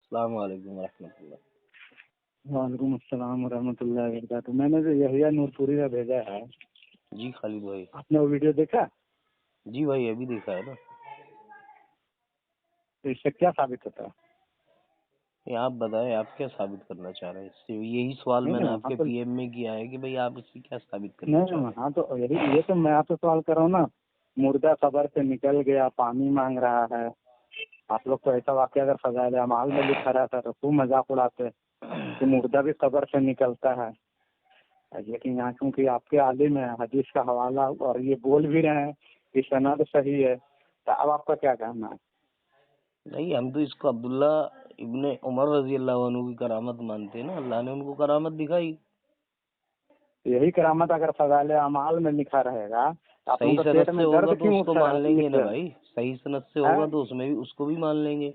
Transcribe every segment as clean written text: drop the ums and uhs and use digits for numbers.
अस्सलाम वालेकुम रहमतुल्लाह। वालेकुम अस्सलाम वरहमतुल्लाहि वबरकातुहू। मैंने जो यहिया नूरपुरी का भेजा है, जी खालिद भाई। आपने वो वीडियो देखा? जी भाई अभी देखा है ना। तो इससे क्या साबित होता है? ये आप बताएं, आप क्या साबित करना चाह रहे हैं इससे? यही सवाल नहीं मैंने नहीं, वहाँ आपके तो पीएम में किया है कि भाई आप इससे क्या साबित करना नहीं चाह रहे वहाँ तो यही ये तो मैं आपसे सवाल कर रहा हूँ ना। मुर्दा कब्र से निकल गया, पानी मांग रहा है। आप लोग तो ऐसा वाक्य अगर फजाइल अमाल में लिखा रहता तो खूब मजाक उड़ाते कि मुर्दा भी कब्र से निकलता है। लेकिन यहाँ क्योंकि आपके आलिम है, हदीस का हवाला और ये बोल भी रहे हैं कि सनद सही है, तो अब आपका क्या कहना है? हैं? नहीं, हम तो इसको अब्दुल्ला इब्ने उमर रजी अल्लाह अन्हु की करामत मानते हैं ना। अल्लाह ने उनको करामत दिखाई। यही करामत अगर फजाइल अमाल में लिखा रहेगा तो आप सही लोगों का सनद पेट से में होगा दर्द तो क्यों उसको उठता मान है लेंगे ना लिखते भाई। सही सनद से हैं? होगा तो उसमें भी उसको भी मान लेंगे।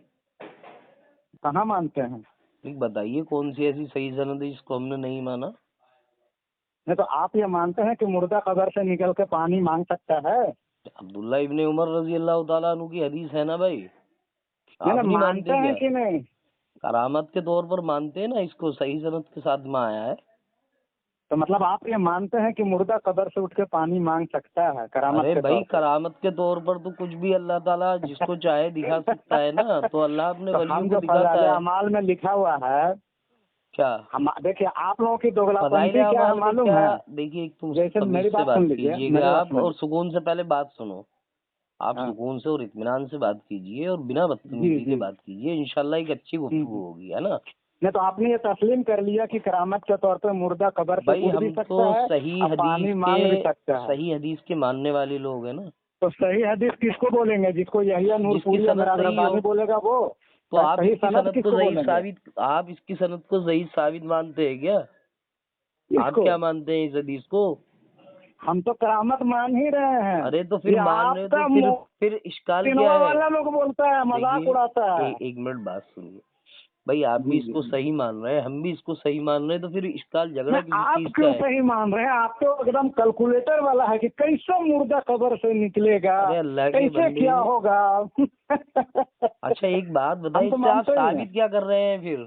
कहाँ मानते हैं? नहीं, बताइए कौन सी ऐसी सही सनद है जिसको हमने नहीं माना। नहीं तो आप ये मानते हैं कि मुर्दा कब्र से निकल के पानी मांग सकता है? अब्दुल्ला इब्ने उमर रजी अल्लाह तआला अन्हु की हदीस है ना भाई। नहीं आप नहीं, नहीं मानते मानते हैं क्या? कि नहीं? करामत के तौर पर मानते हैं ना इसको। सही सनद के साथ में आया है। तो मतलब आप ये मानते हैं कि मुर्दा कब्र से उठ के पानी मांग सकता है करामत अरे के भाई, तौर पे? करामत के तौर पर तो कुछ भी अल्लाह ताला जिसको चाहे दिखा सकता है ना। तो अल्लाह अपने तो वलियों हम को जो दिखाता फजाइल है। अमाल में लिखा हुआ है, क्या हम देखिए आप लोगों की फजाइल दोगलापंथी क्या है अमाल में मालूम क्या? है? देखिए, एक तो जैसे तमीज मेरी से बात बात सुन लीजिए, कीजिएगा मेरी बात आप, और सुनिए। सुकून से पहले बात सुनो। आप हाँ सुकून से और इत्मीनान से बात कीजिए और बिना जी बदतमीजी के जी। बात कीजिए। इंशाल्लाह एक अच्छी गुफ्तगू हम्म। होगी, है ना। नहीं तो आपने ये तस्लीम कर लिया कि करामत के तौर पे मुर्दा कब्र से भाई उठ भी हम तो सकता है और पानी मांग भी सकता है। सही हदीस के मानने वाले लोग हैं ना। तो सही हदीस किसको बोलेंगे? जिसको यहिया जिसकी नूरपुरी या सनद मिराज सही हो। रब्बानी बोलेगा वो? तो आप सही इसकी सनद सनद को किसको सही बोलेंगे? साबित आप इसकी सनद को सही साबित मानते हैं क्या? आप इसको क्या मानते हैं इस हदीस को? हम तो करामत मान ही रहे हैं। अरे तो फिर ये मान रहे हो तो आपका फिर इश्काल क्या मोहसिनवा है? वाला लोग बोलता है, मजाक देखिए, उड़ाता है। एक मिनट बात सुनिए। भाई आप भी जी जी इसको जी। सही मान रहे हैं, हम भी इसको सही मान रहे हैं, तो फिर इश्काल मैं झगड़ा किस आप चीज का क्यों है? सही मान रहे हैं? आप तो एकदम कैलकुलेटर वाला है कि कैसे मुर्दा कब्र से निकलेगा, अरे अल्लाह के कैसे बंदे। क्या होगा। अच्छा एक बात हम बताइए, तो इससे आप मानते ही हैं। साबित क्या कर रहे हैं फिर?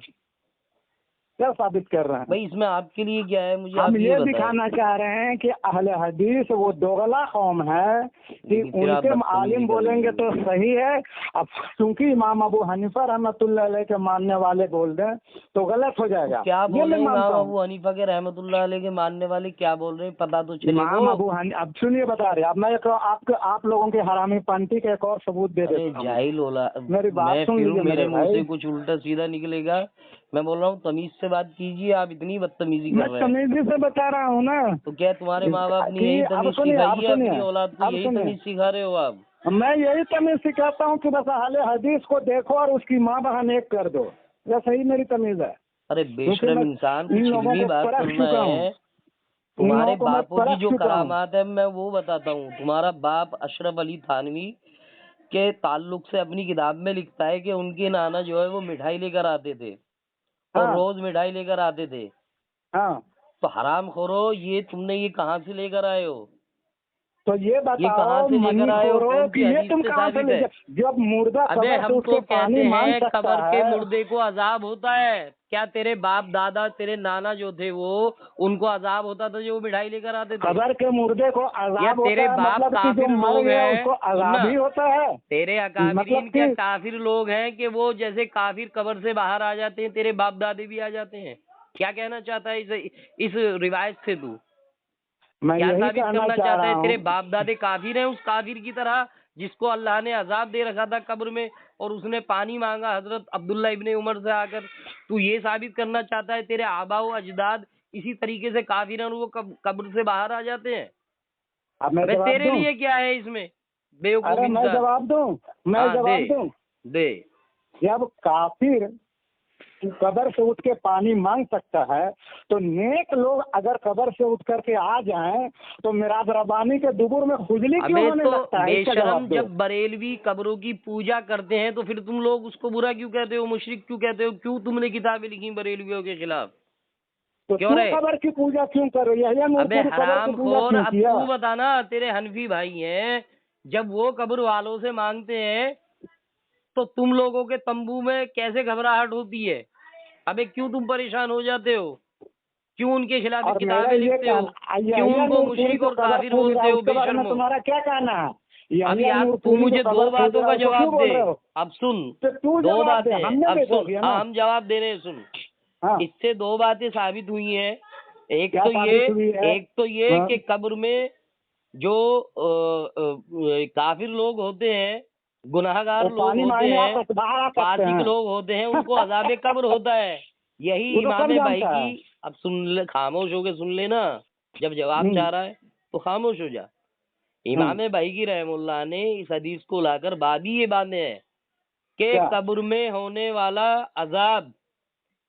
क्या साबित कर रहे हैं? भाई इसमें आपके लिए क्या है, मुझे हम आप ये ये बताएं। दिखाना चाह रहे हैं कि अहले हदीस वो दोगला कौम है कि देखिए फिर आप उनके बदतमीजी आलिम कर बोलेंगे रहे तो हैं। सही है। अब चूंकि इमाम अबू हनीफा रहमतुल्लाह अलैह के मानने वाले बोल दें तो गलत हो तो जाएगा, क्या ये बोल मैं रहे हैं मानता इमाम हूँ। अबू हनीफा के रहमतुल्लाह अलैह के मानने वाले? क्या बोल रहे हैं, पता तो चले वो। इमाम अबू हनी अब सुनिए बता रहे, अब मैं एक आप लोगों के हरामी पंथी का एक और सबूत दे अरे देता हूँ। जाहिल होला। मेरी बात मैं सुन फिर लीजिए मेरे मेरे मुंह भाई। से कुछ उल्टा सीधा निकलेगा। मैं बोल रहा हूँ तमीज से बात कीजिए, आप इतनी बदतमीजी कर मैं रहे हैं। तमीजी से बता रहा हूँ ना। तो क्या तुम्हारे माँ बाप ने यही अब तमीज सुनिए, सिखाई अब है? सुनिए, अपनी औलाद को अब यही सुनिए। तमीज सिखा रहे हो आप? मैं यही तमीज सिखाता हूँ कि बस अहले हदीस को देखो और उसकी माँ बहन एक कर दो। यह सही मेरी तमीज है। अरे क्योंकि बेशरम मैं इंसान, इन कुछ लोगों इल्मी को बात परख करना चुका हूँ। है। इन लोगों तुम्हारे को मैं बापों की परख जो चुका हूँ। करामात है मैं वो बताता हूँ। तुम्हारा बाप अशरफ अली थानवी के ताल्लुक से अपनी किताब में लिखता है कि उनके नाना जो है वो मिठाई लेकर आते थे और हाँ रोज मिठाई लेकर आते थे। हाँ। तो हराम खोरो, ये तुमने ये कहाँ से लेकर आए हो? तो ये ये कहाँ बताओ से लेकर मनी आए हो? खोरो कौन कि सी ये हदीस तुम से कहाँ से साबित ले है? जब मुर्दा अबे कब्र से हम उठ तो के पानी कहते मांग हैं सकता कब्र के है। मुर्दे को अजाब होता है। क्या तेरे बाप दादा, तेरे नाना जो थे वो, उनको अजाब होता था जो वो मिठाई लेकर आते थे? कब्र के मुर्दे को या अजाब तेरे होता है बाप मतलब कि जो काफिर मर लोग गया हैं? उसको सुनना, अजाब ही होता है? तेरे मतलब अकाबिरीन क्या कि काफिर लोग हैं कि वो जैसे काफिर कब्र से बाहर आ जाते हैं, तेरे बाप दादे भी आ जाते हैं? क्या कहना चाहता है इस रिवायत से तू? मैं क्या यही साबित कहना करना चाह चाहता रहा है? तेरे हूँ। बाप दादे काफिर हैं, उस काफिर की तरह जिसको अल्लाह ने अजाब दे रखा था कब्र में और उसने पानी मांगा हजरत अब्दुल्ला इब्ने उमर से आकर। तू ये साबित करना चाहता है तेरे आबा व अजदाद इसी तरीके से काफिर हैं और वो कब्र से बाहर आ जाते हैं? अब मैं अबे जवाब तेरे दूं? लिए क्या है इसमें, बेवकूफ अरे मैं इंसान? जवाब दूं? मैं हाँ दे जवाब दूं? दे। जब काफिर कब्र से उठ के पानी मांग सकता है तो नेक लोग अगर कब्र से उठ करके आ जाएं तो मिराज रब्बानी के दुबुर में खुजली क्यों अबे होने तो लगता है? इसका बेशरम, जवाब दो। जब बरेलवी कब्रों की पूजा करते हैं तो फिर तुम लोग उसको बुरा क्यों कहते हो, मुशरिक क्यों कहते हो? क्यों तुमने किताबें लिखी बरेलवियों के खिलाफ? तो क्यों तू रे? कब्र की पूजा क्यों कर रही है? अबे नूरपुरी कब्र की हराम पूजा खोर, क्यों अब किया? तू बताना, तेरे हनफी भाई हैं, जब वो कब्र वालों से मांगते हैं तो तुम लोगों के तंबू में कैसे घबराहट होती है? अबे क्यों तुम परेशान हो जाते हो? क्यों उनके खिलाफ और मेरा किताबें ये लिखते हो? क्यों उनको मुशरिक और काफिर बोलते हो? उसके बारे में बेशर्मो। तुम्हारा क्या कहना है? अब यार तू मुझे दो बातों का जवाब दे। अब सुन, तो तू दो जवाब दे, बातें हमने अब भी तो सुन। दिया ना। हाँ, हम जवाब दे रहे हैं, सुन। हाँ, इससे दो बातें साबित हुई हैं। एक क्या तो साबित हुई है? एक तो ये हाँ। कि कब्र में जो काफिर लोग होते हैं, गुनाहगार वो लोग पानी होते मांगने हैं, बाहर आ सकते फासिक हैं। लोग होते हैं, उनको अज़ाब कब्र होता है। यही वो तो सब इमाम भाई जानता है। की। अब सुन ले, खामोश होके सुन लेना। जब जवाब चाह रहा है तो खामोश हो जा। इमाम भाई की रहमुल्लाह ने इस हदीस को लाकर बात ही ये बांधे हैं कि क्या? कब्र में होने वाला अजाब,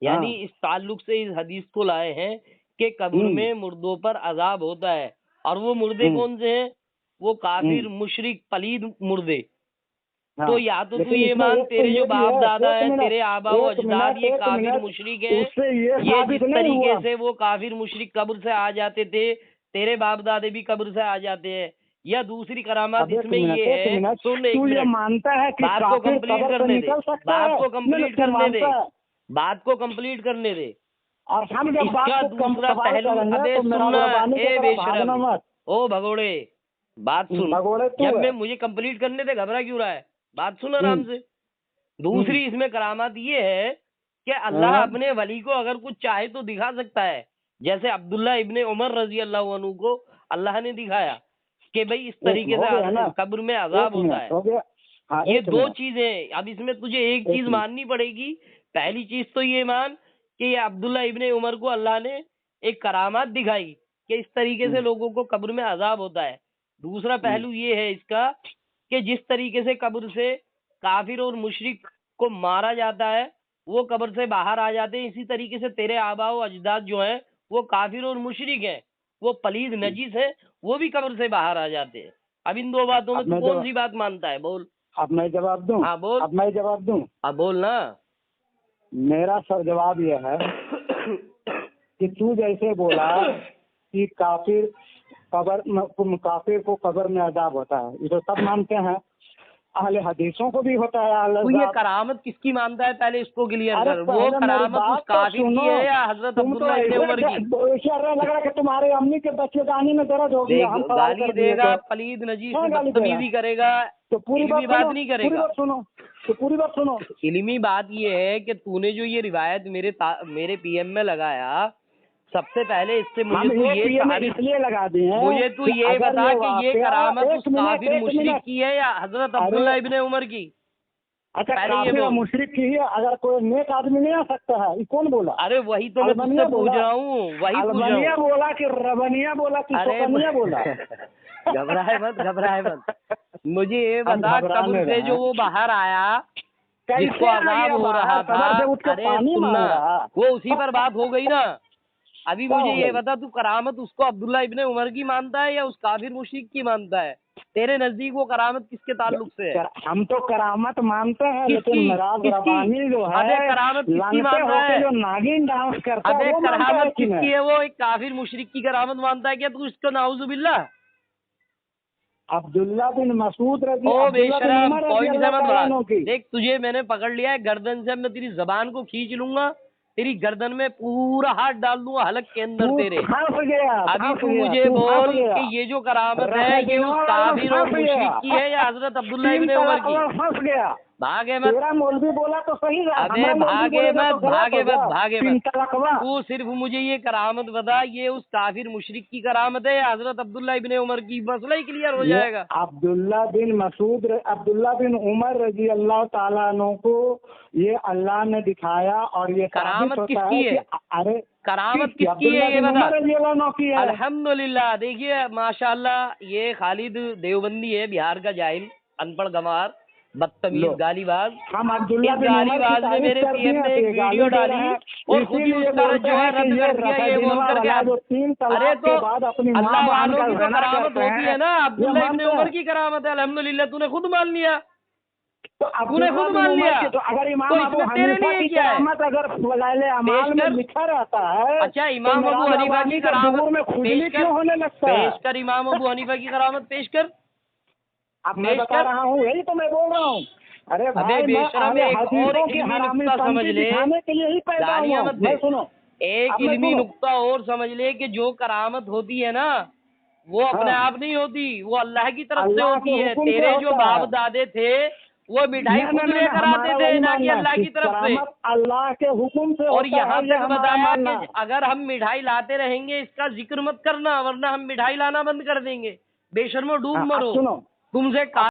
यानी इस ताल्लुक से इस हदीस को लाए हैं कि कब्र में मुर्दों पर अजाब होता है। और वो मुर्दे कौन से हैं? वो काफिर, मुशरिक, पलीद मुर्दे। हाँ। तो या तो तू लेकिन ये इसमें मान एक तो तेरे ये जो भी बाप है, दादा एक है, मिनट, तेरे आबाओ एक अजदाद मिनट, ये एक काफिर मिनट, मुशरिक है। उससे ये ये साबित जिस नहीं तरीके हुआ। से वो काफिर मुशरिक कब्र से आ जाते थे, तेरे बाप दादे भी कब्र से आ जाते हैं। या दूसरी करामात अब एक इसमें मिनट, ये एक है, मिनट, सुन एक तू ये मिनट, मानता है कि बात को काफिर कंप्लीट कब्र से करने दे, निकल सकता बात है? को कंप्लीट तू करने दे, मानता है? बात को कंप्लीट करने दे। और हम जब बात इसका को दूसरा सवाल पहलू, करेंगे अबे तो मेरा सुनना, मेहरबानी की ए तरह भागना बेशरम, मत। ओ भगोड़े, बात सुन। भगोड़े तू जब है। मैं मुझे कंप्लीट करने दे, घबरा क्यों रहा है? बात सुन आराम से। दूसरी इसमें करामात ये है कि अल्लाह अपने वली को अगर कुछ चाहे तो दिखा सकता है। जैसे अब्दुल्ला इब्ने उमर रजी अल्लाह अन्हु को अल्लाह ने दिखाया कि भाई इस तरीके हो गया से ना? कब्र में अजाब एक होता मिनट है। हो गया। हाँ, ये एक दो मिनट, चीजें। अब इसमें तुझे एक एक चीज मिनट। माननी पड़ेगी। पहली चीज तो ये मान कि ये अब्दुल्ला इब्ने उमर को अल्लाह ने एक करामात दिखाई कि इस तरीके से लोगों को कब्र में अजाब होता है। दूसरा पहलू ये है इसका कि जिस तरीके से कब्र से काफिर और मुशरिक को मारा जाता है, वो कब्र से बाहर आ जाते हैं। इसी तरीके से तेरे आबाओ अजदाद जो हैं वो काफिर और मुशरिक हैं, वो पलीद नजीस है, वो भी कब्र से बाहर आ जाते हैं। अब इन दो बातों में अब तू मैं कौन जवाब सी बात मानता है? बोल। अब मैं जवाब दूं? हाँ बोल। अब मैं जवाब दूं? अब बोल ना। मेरा सब जवाब यह है कि तू जैसे बोला कि काफिर को कब्र में अजाब होता है, ये तो सब मानते हैं। अहले हदीसों को भी होता है तू ये करामत किसकी मानता है? पहले इसको क्लियर कर। वो करामत उस काफिर की है या हजरत अब्दुल्ला इब्ने उमर की? लग रहा है कि तुम्हारे अम्मी के बच्चेदानी में दर्द हो गया। हम सवाल गाली कर दिए देगा, तो पलीद नजीस हाँ, गाली बदतमीजी करेगा, तो पूरी इल्मी बात बात नहीं पूरी करेगा। बात सुनो, तो पूरी बात सुनो। इल्मी बात ये है कि तूने जो ये रिवायत मेरे पीएम में लगाया, सबसे पहले इससे मुझे तू ये इसलिए लगा दिए हैं। मुझे तू ये बता कि ये करामत उस काफिर एक मुशरिक मिनट। की है या हजरत अब्दुल्ला इब्ने उमर की? अच्छा, पहले ये काफिर और बोल। मुशरिक की है, अगर कोई नेक आदमी नहीं आ सकता है, ये कौन बोला? अरे वही तो मैं तुझसे पूछ रहा हूँ, वही पूछ रहा अलबनिया हूँ। बोला कि रबनिया बोला कि सोकनिया बोला? घबराए मत, घबराए मत। मुझे ये हम बता, घबरा कब्र नहीं से रहे जो हैं। वो बाहर आया, जिसको कैसे आ अजाब गया हो बाहर? रहा था, कब्र से उठ के अरे पानी मांग सुनना, रहा। वो उसी पर बात हो गई ना। अभी क्या मुझे हो ये गई? बता, तू करामत उसको अब्दुल्ला इब्ने उमर की मानता है या उस काफिर मुशरिक की मानता है? तेरे नजदीक वो करामत किसके ताल्लुक से है? हम तो करामत मानते हैं, किसकी? लेकिन मिराज रबानी जो है, अबे करामत किसकी लंगटे मान रहा होके है? जो नागिन डांस करता है अबे वो मानता है करामत कि किसकी नहीं? है? वो एक काफिर मुशरिक की करामत मानता है क्या तू? इसको नाउजुबिल्ला। अब्दुल्ला बिन मसूद रजी, ओ अब्दुल्ला बिन बेशरम, उमर रजी पॉइंट से अल्लाह मत तआला भाग। अन्हु की। देख, तुझे मैंने पकड़ लिया है, गर्दन से मैं तेरी जबान को खींच लूंगा, तेरी गर्दन में पूरा हाथ डाल दूंगा हलक के अंदर तू तेरे। फंस गया, अभी फंस तू गया, मुझे तू फंस बोल गया। कि ये जो करामत है रखे ये उस दिनों काफिर और फंस गया। मुशरिक की है या हजरत अब्दुल्ला तीन इब्ने उमर तलाक की? वाला फंस गया। भागे मत, तेरा मौलवी बोला तो सही है, अबे हमारा मौलवी भागे बोलेगा मत, तो गलत भागे मत, होगा। भागे तीन मत। तलाकवा। तू सिर्फ मुझे ये करामत बता, ये उस काफिर मुशरिक की करामत है या हजरत अब्दुल्ला इब्ने उमर की? मसला ही क्लियर हो ये जाएगा। अब्दुल्ला बिन उमर रजी अल्लाह ताला अन्हु को ये अल्लाह ने दिखाया और ये करामत साबित होता किसकी है है? कि अरे करामत किसकी है अब्दुल्ला ये बिन बता। उमर रजी अल्लाह अन्हु की है। अल्हम्दुलिल्लाह। देखिए माशाल्लाह, ये खालिद देवबंदी है, बिहार का जाहिल, अनपढ़ गंवार, बदतमीज, गालीबाज। हम अब्दुल्ला इस बिन उमर की गालीबाज ने तारीफ मेरे कर पीएम में एक वीडियो डाली और खुद ही उसका जो है रद्द कर दिया, ये बोल करके। अरे तो अल्लाह वालों की तो करामत होती है ना, अब्दुल्ला इब्ने उमर की करामत है, अल्हम्दुलिल्लाह। तूने खुद मान लिया, तूने खुद मान लिया। तो अगर इमाम तो अबू इसमें तेरे हनीफा लिए की क्या है? करामत अगर फज़ाइल अमाल में लिखा रहता है, अच्छा, इमाम तो अबू हनीफा की करामत में खुजली क्यों होने लगता है? पेश कर, इमाम अबू हनीफा की करामत पेश कर। अब मैं बता रहा हूँ, यही तो मैं बोल रहा हूँ अरे अबे भाई मैं बेशरम, एक और हदीसों की इल्मी हरामी नुक्ता समझ पंथी ले, दिखाने के लिए ही पैदा गालियां हुआ मत हूँ। दे। मैं सुनो, एक अब मैं इल्मी सुनो। नुक्ता और समझ ले कि जो करामत होती है ना, वो अपने हाँ, आप नहीं होती, वो अल्लाह की तरफ से अल्लाह के होती है। हुक्म से तेरे जो होता बाप है। दादे थे वो मिठाई नहीं खुद नहीं नहीं, लेकर आते हमारा थे, वही ना कि मानना है अल्लाह कि की तरफ से। करामत अल्लाह के हुक्म से और होता यहाँ है, ये तक हमारा बताया मानना कि है। अगर हम मिठाई लाते रहेंगे इसका जिक्र मत करना, वरना हम मिठाई लाना बंद कर देंगे। बेशर्मो, डूब हाँ, अब मरो। सुनो। तुमसे अब